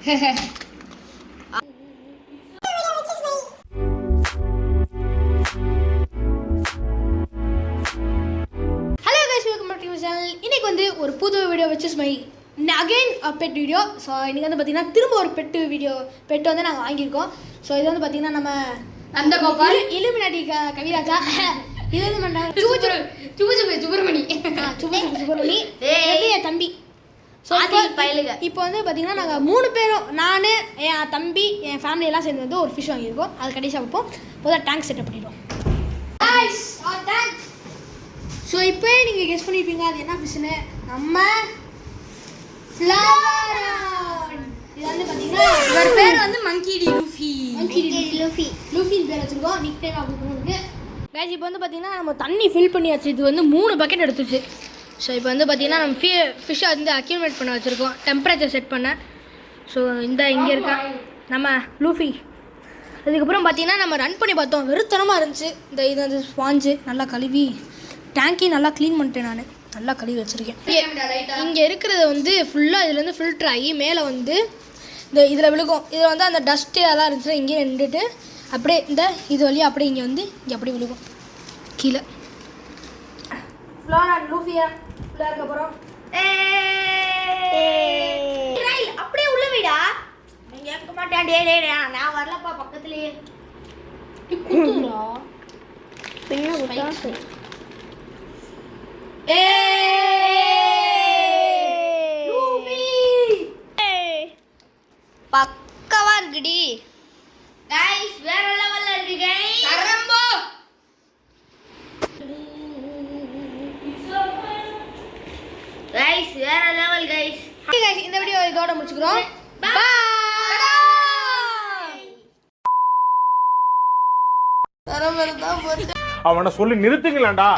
இன்னைக்கு வந்து ஒரு புது video which is my again a pet video. So இன்னைக்கு வந்து பார்த்தீங்கன்னா திரும்ப ஒரு பெட்டு வந்து நாங்கள் வாங்கியிருக்கோம். ஸோ இது வந்து பார்த்தீங்கன்னா நம்ம அந்த கோபால் இலுமினாட்டி கவிராஜா. இது வந்து சுப்பிரமணி என் தம்பி. ஸோ இப்போ வந்து பார்த்தீங்கன்னா நாங்கள் 3 பேரும், நான், என் தம்பி, என் ஃபேமிலி எல்லாம் சேர்ந்து வந்து ஒரு ஃபிஷ் வாங்கியிருக்கோம். அது கடைசியாக வைப்போம். முதல்ல டேங்க் செட்டப் பண்ணிடுவோம். ஸோ இப்போ நீங்கள் கெஸ் பண்ணியிருப்பீங்க அது என்ன ஃபிஷ்ஷுன்னு. நம்ம ஃப்ளாரான். இது வந்து பார்த்தீங்கன்னா இவர் பேர் வந்து மங்கிடி லூஃபின்னு பேர் வச்சுருக்கோம். நிக் டைம் அப்படின்னு கேஸ். இப்போ வந்து பார்த்தீங்கன்னா நம்ம தண்ணி ஃபில் பண்ணியாச்சு. இது வந்து 3 பக்கெட் எடுத்துச்சு. ஸோ இப்போ வந்து பார்த்தீங்கன்னா நம்ம ஃபிஷ்ஷை வந்து அக்யூமுலேட் பண்ண வச்சுருக்கோம், டெம்பரேச்சர் செட் பண்ண. ஸோ இங்கே இருக்கா நம்ம லூஃபி. அதுக்கப்புறம் பார்த்தீங்கன்னா நம்ம ரன் பண்ணி பார்த்தோம், வெறுத்தனமாக இருந்துச்சு. இது வந்து ஸ்பாஞ்சு நல்லா கழுவி டேங்கி நல்லா க்ளீன் பண்ணிட்டேன். நான் நல்லா கழுவி வச்சுருக்கேன். இங்கே இருக்கிறது வந்து ஃபுல்லாக இதுலேருந்து ஃபில்ட்ரு ஆகி மேலே வந்து இதில் விழுகும். இதில் வந்து அந்த டஸ்ட்டு அதெல்லாம் இருந்துச்சுன்னா இங்கேயே நின்றுட்டு அப்படியே இது வழியாக அப்படியே இங்கே வந்து இங்கே அப்படியே விழுகும் கீழே. ஃப்ளாரான் லூஃபியா ஃபுல்லாக இருக்கப்பறம் அப்படியே உள்ள வீடா நீங்கள் கேட்க மாட்டேன். நான் வரலப்பா பக்கத்துலேயே குத்துறா பின்ன பக்கவா இருக்குடி गाइस. வேற லெவல்ல இருக்கு गाइस. கரம்போ गाइस, வேற லெவல் गाइस. ஓகே गाइस, இந்த வீடியோ இதோட முடிச்சுக்கிறோம். பை. அவனை சொல்லி நிறுத்துங்களேன்டா.